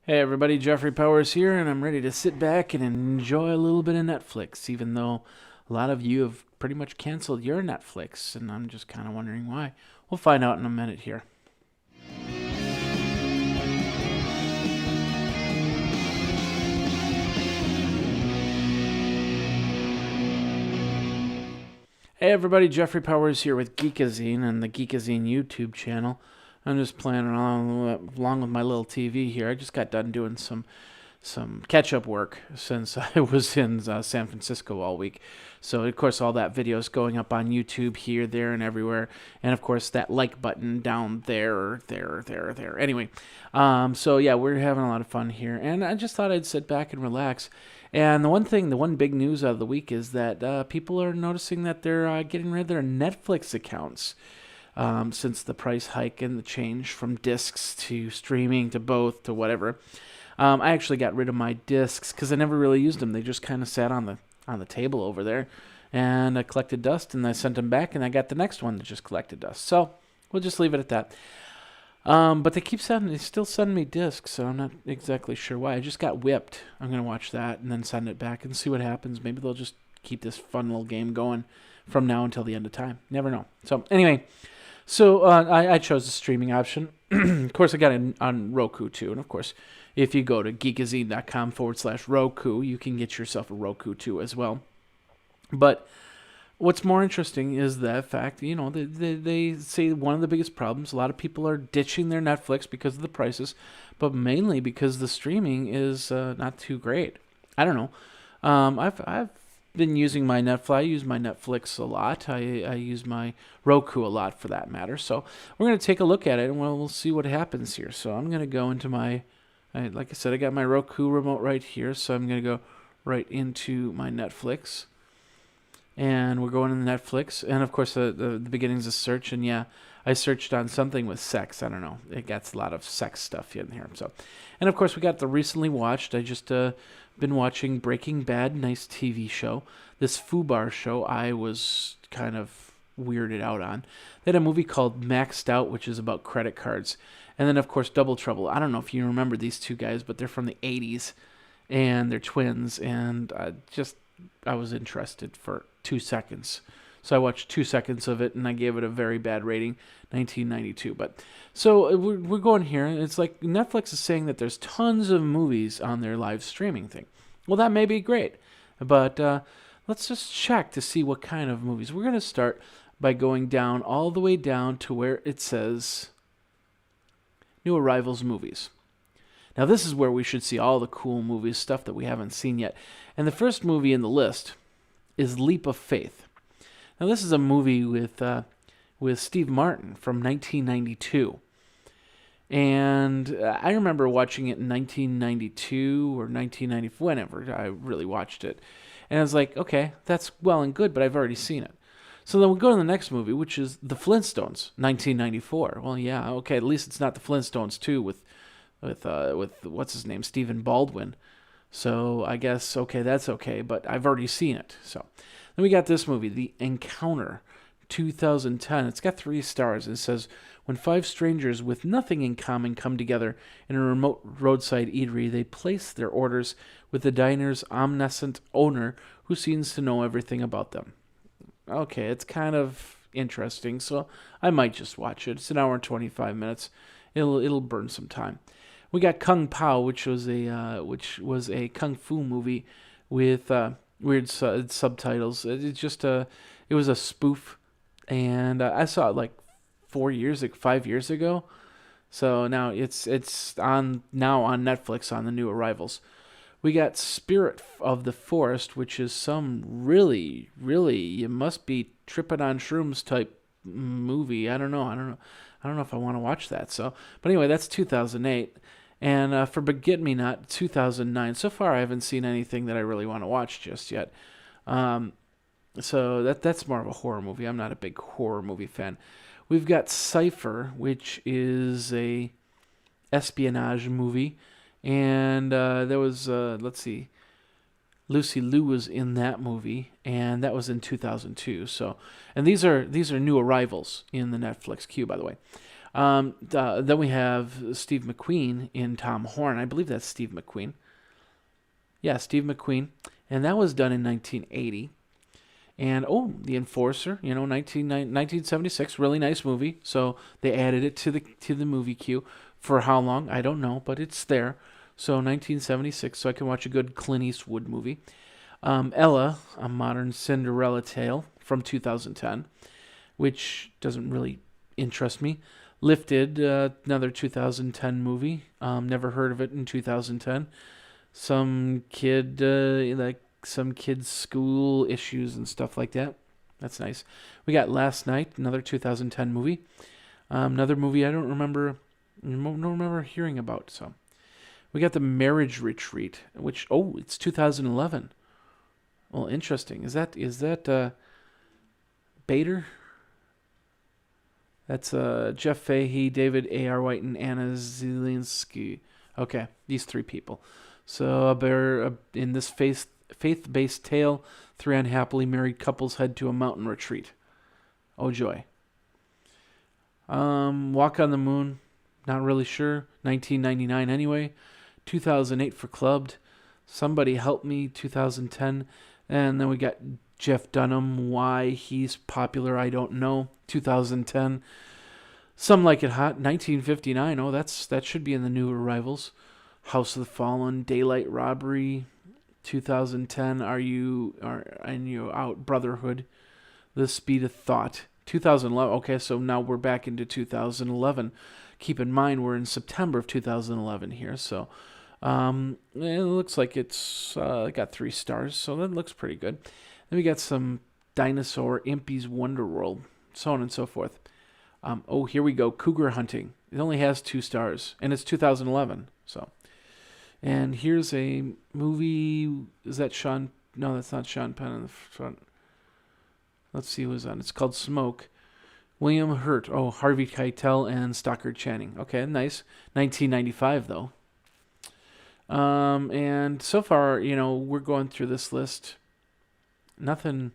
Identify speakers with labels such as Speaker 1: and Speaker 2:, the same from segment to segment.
Speaker 1: Hey everybody, Jeffrey Powers here, and I'm ready to sit back and enjoy a little bit of Netflix, even though a lot of you have pretty much canceled your Netflix, and I'm just kind of wondering why. We'll find out in a minute here. Hey everybody, Jeffrey Powers here with Geekazine and the Geekazine YouTube channel. I'm just playing along with my little TV here. I just got done doing some catch-up work since I was in San Francisco all week. So, of course, all that video is going up on YouTube here, there, and everywhere. And, of course, that like button down there. Anyway, so, yeah, we're having a lot of fun here. And I just thought I'd sit back and relax. And the one big news out of the week is that people are noticing that they're getting rid of their Netflix accounts. Since the price hike and the change from discs to streaming to both to whatever. I actually got rid of my discs because I never really used them. They just kind of sat on the table over there, and I collected dust, and I sent them back, and I got the next one that just collected dust. So we'll just leave it at that. But they still send me discs, so I'm not exactly sure why. I just got whipped. I'm gonna watch that and then send it back and see what happens. Maybe they'll just keep this fun little game going from now until the end of time. Never know. So anyway. So I chose the streaming option. Of course, I got it on Roku too. And of course, if you go to geekazine.com/Roku, you can get yourself a Roku too as well. But what's more interesting is the fact, they say one of the biggest problems, a lot of people are ditching their Netflix because of the prices, but mainly because the streaming is not too great. I don't know. I've been using my Netflix. I use my Netflix a lot. I use my Roku a lot for that matter. So we're going to take a look at it and we'll see what happens here. So I'm going to go into like I said, I got my Roku remote right here. So I'm going to go right into my Netflix. And we're going into Netflix. And of course, the beginning's a search. And yeah, I searched on something with sex. I don't know. It gets a lot of sex stuff in here. So, and of course, we got the recently watched. I just been watching Breaking Bad, nice TV show. This FUBAR show I was kind of weirded out on. They had a movie called Maxed Out, which is about credit cards. And then, of course, Double Trouble. I don't know if you remember these two guys, but they're from the 80s, and they're twins. And I was interested for 2 seconds. So I watched 2 seconds of it, and I gave it a very bad rating, 1992. But so we're going here, and it's like Netflix is saying that there's tons of movies on their live streaming thing. Well, that may be great, but let's just check to see what kind of movies. We're going to start by going down all the way down to where it says New Arrivals Movies. Now, this is where we should see all the cool movies, stuff that we haven't seen yet. And the first movie in the list is Leap of Faith. Now, this is a movie with Steve Martin from 1992. And I remember watching it in 1992 or 1994, whenever I really watched it. And I was like, okay, that's well and good, but I've already seen it. So then we go to the next movie, which is The Flintstones, 1994. Well, yeah, okay, at least it's not The Flintstones 2 with what's his name, Stephen Baldwin. So I guess, okay, that's okay, but I've already seen it. So then we got this movie, The Encounter, 2010. It's got 3 stars. It says, when 5 strangers with nothing in common come together in a remote roadside eatery, they place their orders with the diner's omniscient owner who seems to know everything about them. Okay, it's kind of interesting, so I might just watch it. It's an hour and 25 minutes. It'll burn some time. We got Kung Pao, which was a kung fu movie with weird subtitles. It was a spoof, and I saw it like 5 years ago. So now it's on Netflix on the new arrivals. We got Spirit of the Forest, which is some really, really, you must be tripping on shrooms type movie. I don't know if I want to watch that. So, but anyway, that's 2008. And for Forget Me Not, 2009. So far, I haven't seen anything that I really want to watch just yet. So that's more of a horror movie. I'm not a big horror movie fan. We've got Cypher, which is a espionage movie. And there was, let's see, Lucy Liu was in that movie, and that was in 2002. So, and these are new arrivals in the Netflix queue, by the way. Then we have Steve McQueen in Tom Horn. I believe that's Steve McQueen. Yeah, Steve McQueen. And that was done in 1980. And, The Enforcer, 1976, really nice movie. So they added it to the movie queue. For how long? I don't know, but it's there. So 1976, so I can watch a good Clint Eastwood movie. Ella, a modern Cinderella tale from 2010, which doesn't really interest me. Lifted, another 2010 movie. Never heard of it in 2010. Some kid, some kids' school issues and stuff like that. That's nice. We got Last Night, another 2010 movie. Another movie I don't remember hearing about. So we got The Marriage Retreat, which it's 2011. Well, interesting. Is that Bader? That's Jeff Fahey, David A.R. White, and Anna Zielinski. Okay, these three people. So in this faith-based tale, three unhappily married couples head to a mountain retreat. Oh joy. Walk on the Moon, not really sure. 1999 anyway. 2008 for Clubbed. Somebody Help Me, 2010. And then we got Jeff Dunham, why he's popular, I don't know. 2010. Some Like It Hot, 1959. That should be in the new arrivals. House of the Fallen, Daylight Robbery, 2010. Are you out? Brotherhood, The Speed of Thought, 2011. Okay, so now we're back into 2011. Keep in mind we're in September of 2011 here, so it looks like it's got 3 stars, so that looks pretty good. Then we got some Dinosaur, Impy's Wonder World, so on and so forth. Here we go. Cougar Hunting. It only has 2 stars, and it's 2011. So, and here's a movie. Is that Sean? No, that's not Sean Penn in the front. Let's see who's on. It's called Smoke. William Hurt. Harvey Keitel and Stockard Channing. Okay, nice. 1995 though. And so far, we're going through this list. Nothing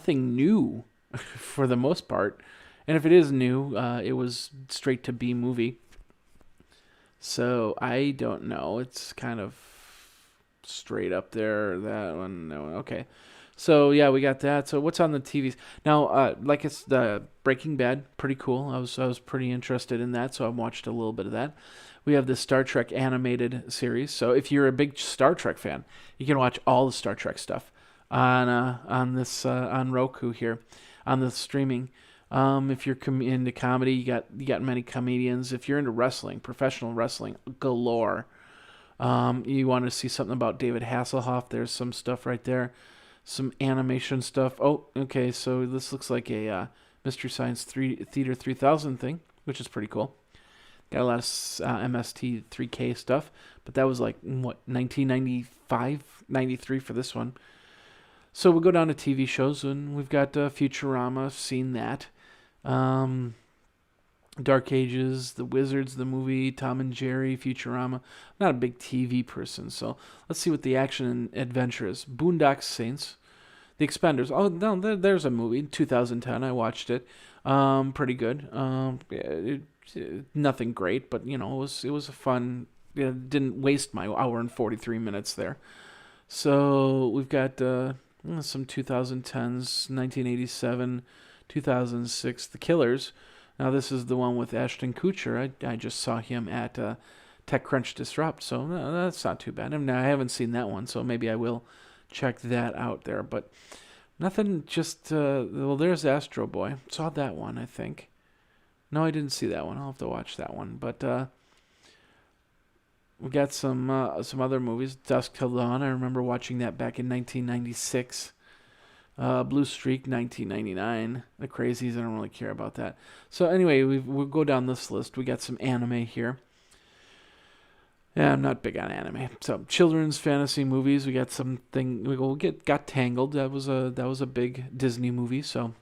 Speaker 1: new for the most part. And if it is new, it was straight to B movie. So I don't know. It's kind of straight up there. That one, no. Okay. So yeah, we got that. So what's on the TVs now? It's the Breaking Bad, pretty cool. I was pretty interested in that, so I watched a little bit of that. We have the Star Trek animated series. So if you're a big Star Trek fan, you can watch all the Star Trek stuff on this on Roku here, on the streaming. If you're into comedy, you got many comedians. If you're into wrestling, professional wrestling galore, you want to see something about David Hasselhoff, there's some stuff right there. Some animation stuff. Okay, so this looks like a Mystery Science Theater 3000 thing, which is pretty cool. Got a lot of MST 3K stuff, but that was 1995, 93 for this one. So we'll go down to TV shows, and we've got Futurama. I've seen that. Dark Ages, The Wizards, the movie, Tom and Jerry, Futurama. I'm not a big TV person, so let's see what the action and adventure is. Boondock Saints, The Expenders. Oh, no, there's a movie, 2010. I watched it. Pretty good. Nothing great, but it was a fun. Didn't waste my hour and 43 minutes there. So we've got some 2010s, 1987, 2006, The Killers. Now this is the one with Ashton Kutcher. I just saw him at TechCrunch Disrupt, so that's not too bad. I mean, I haven't seen that one, so maybe I will check that out there. But nothing, just there's Astro Boy. Saw that one, I think. No, I didn't see that one. I'll have to watch that one. But we got some other movies. Dusk Till Dawn. I remember watching that back in 1996. Blue Streak, 1999. The Crazies, I don't really care about that. So anyway, we'll go down this list. We got some anime here. Yeah, I'm not big on anime. So children's fantasy movies. We got something. Got Tangled. That was a big Disney movie. So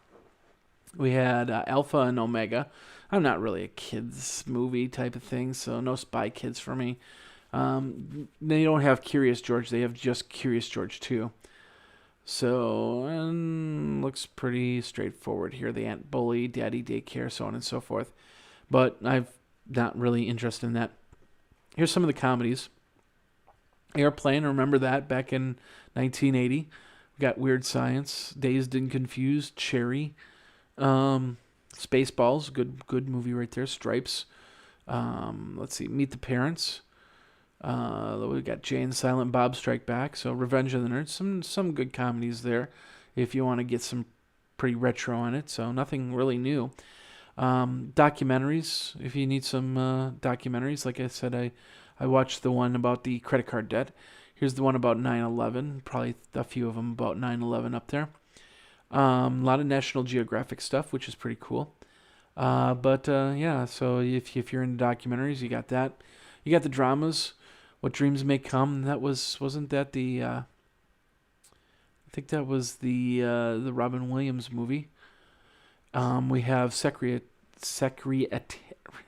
Speaker 1: we had Alpha and Omega. I'm not really a kids movie type of thing, so no Spy Kids for me. They don't have Curious George. They have just Curious George 2. So, looks pretty straightforward here. The Aunt Bully, Daddy Daycare, so on and so forth. but I've not really interested in that. Here's some of the comedies. Airplane, remember that back in 1980? We got Weird Science, Dazed and Confused, Cherry, Spaceballs, good movie right there. Stripes. Let's see, Meet the Parents. We got Jay and Silent Bob Strike Back. So Revenge of the Nerds. Some good comedies there, if you want to get some pretty retro on it. So nothing really new. Documentaries. If you need some documentaries, like I said, I watched the one about the credit card debt. Here's the one about 9/11. Probably a few of them about 9/11 up there. A lot of National Geographic stuff, which is pretty cool. Yeah, so if you're into documentaries, you got that. You got the dramas, What Dreams May Come. Wasn't that the I think that was the Robin Williams movie. We have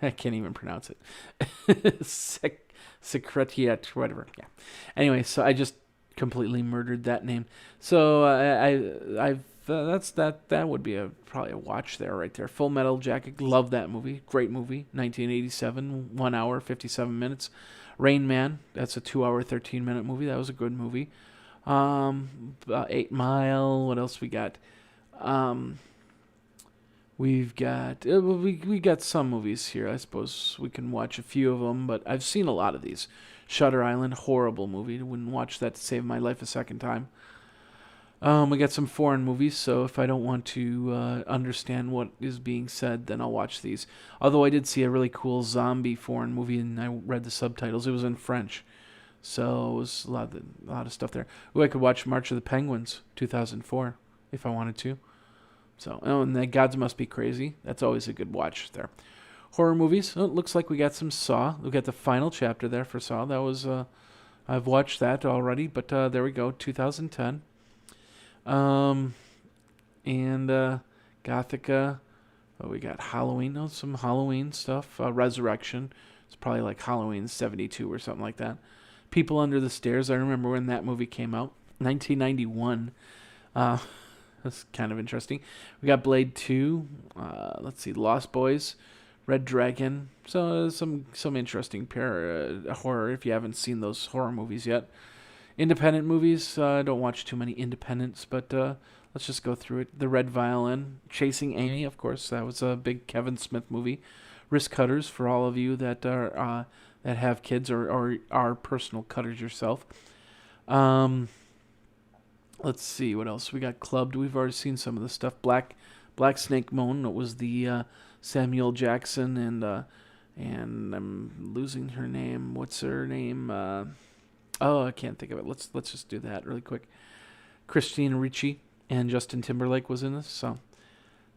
Speaker 1: I can't even pronounce it. Secretiat, whatever. Yeah. Anyway, so I just completely murdered that name. So I've that would be probably a watch there right there. Full Metal Jacket, love that movie, great movie, 1987, 1 hour 57 minutes. Rain Man, that's a 2 hour 13-minute movie. That was a good movie. 8 Mile. What else we got? We've got we got some movies here. I suppose we can watch a few of them, but I've seen a lot of these. Shutter Island, horrible movie. Wouldn't watch that to save my life a second time. We got some foreign movies, so if I don't want to understand what is being said, then I'll watch these. Although I did see a really cool zombie foreign movie, and I read the subtitles. It was in French, so it was a lot of stuff there. Ooh, I could watch March of the Penguins, 2004, if I wanted to. So, and then Gods Must Be Crazy. That's always a good watch there. Horror movies. Oh, it looks like we got some Saw. We got the final chapter there for Saw. That was, I've watched that already, but there we go, 2010. And Gothica. Oh, we got Halloween. Oh, some Halloween stuff. Resurrection. It's probably like Halloween 72 or something like that. People Under the Stairs. I remember when that movie came out. 1991. That's kind of interesting. We got Blade 2. Let's see. Lost Boys. Red Dragon. So some interesting horror if you haven't seen those horror movies yet. Independent movies. I don't watch too many independents, but let's just go through it. The Red Violin. Chasing Amy, of course. That was a big Kevin Smith movie. Risk Cutters for all of you that are that have kids or are personal cutters yourself. Let's see what else we got. Clubbed. We've already seen some of the stuff. Black Snake Moan. It was the Samuel Jackson and I'm losing her name. What's her name? I can't think of it. Let's just do that really quick. Christina Ricci and Justin Timberlake was in this. So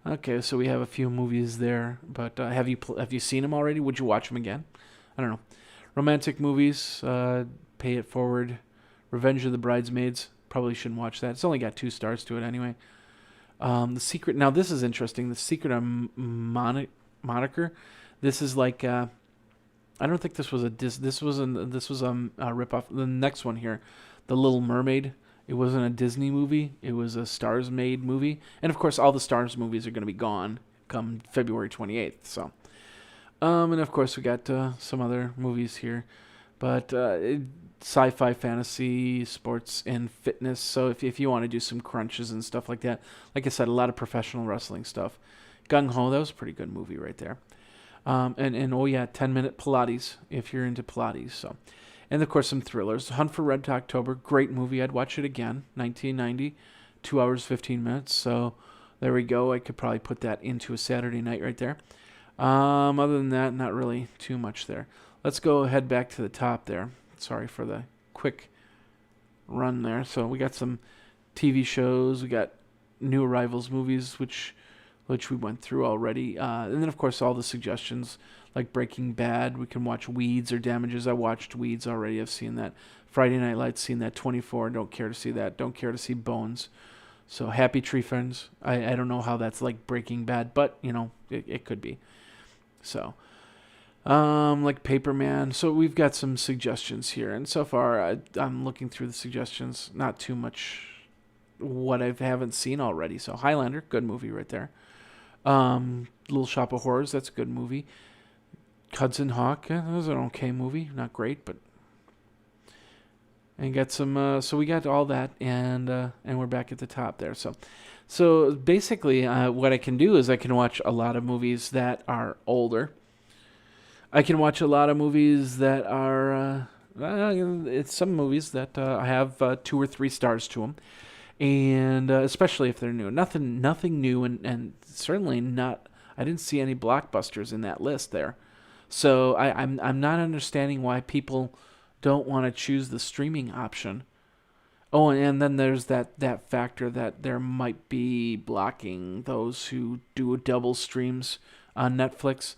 Speaker 1: okay, so we have a few movies there. But have you seen them already? Would you watch them again? I don't know. Romantic movies. Pay It Forward. Revenge of the Bridesmaids. Probably shouldn't watch that. It's only got 2 stars to it anyway. The Secret. Now this is interesting. The Secret of Moniker. This is like. I don't think this was this was a ripoff. The next one here, The Little Mermaid. It wasn't a Disney movie. It was a Stars Made movie, and of course, all the Stars movies are going to be gone come February 28th. So, and of course, we got some other movies here, but sci-fi, fantasy, sports, and fitness. So if you want to do some crunches and stuff like that, like I said, a lot of professional wrestling stuff. Gung Ho, that was a pretty good movie right there. And oh yeah, 10-minute Pilates if you're into Pilates. So, and of course some thrillers. Hunt for Red October, great movie. I'd watch it again. 1990, 2 hours 15 minutes. So there we go. I could probably put that into a Saturday night right there. Other than that, not really too much there. Let's go head back to the top there. Sorry for the quick run there. So we got some TV shows. We got new arrivals movies, which we went through already. And then, of course, all the suggestions like Breaking Bad. We can watch Weeds or Damages. I watched Weeds already. I've seen that. Friday Night Lights, seen that. 24, don't care to see that. Don't care to see Bones. So Happy Tree Friends. I don't know how that's like Breaking Bad, but, it could be. So, like Paperman. So we've got some suggestions here. And so far, I'm looking through the suggestions. Not too much what I haven't seen already. So Highlander, good movie right there. Little Shop of Horrors, that's a good movie. Hudson Hawk. That was an okay movie, not great, but and got some. So we got all that, and we're back at the top there. So basically, what I can do is I can watch a lot of movies that are older. I can watch a lot of movies that are. It's some movies that I have 2 or 3 stars to them, and especially if they're new. Nothing new, and certainly not. I didn't see any blockbusters in that list there, so I'm not understanding why people don't want to choose the streaming option. Oh, and then there's that factor that there might be blocking those who do double streams on Netflix,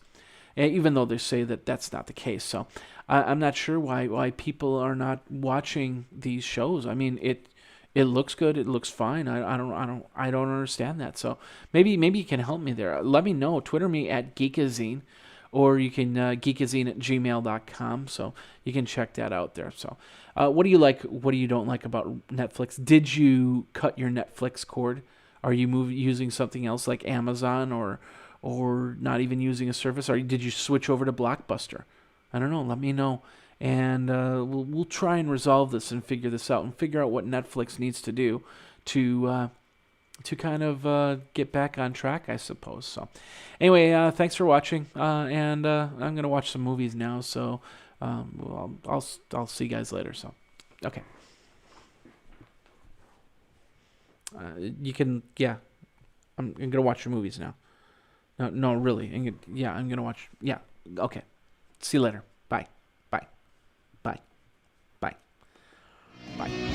Speaker 1: even though they say that that's not the case. So I'm not sure why people are not watching these shows. I mean, it looks good. It looks fine. I don't understand that. So maybe you can help me there. Let me know. Twitter me at Geekazine, or you can geekazine at gmail.com. So you can check that out there. So what do you like? What do you don't like about Netflix? Did you cut your Netflix cord? Are you using something else like Amazon, or not even using a service? Or did you switch over to Blockbuster? I don't know. Let me know. And we'll try and resolve this and figure this out and figure out what Netflix needs to do to kind of get back on track, I suppose. So anyway, thanks for watching, and I'm gonna watch some movies now. So I'll see you guys later. So okay, you can I'm gonna watch your movies now. No, really. I'm gonna watch. Yeah, okay. See you later. Bye. Bye. Bye. Bye. Bye.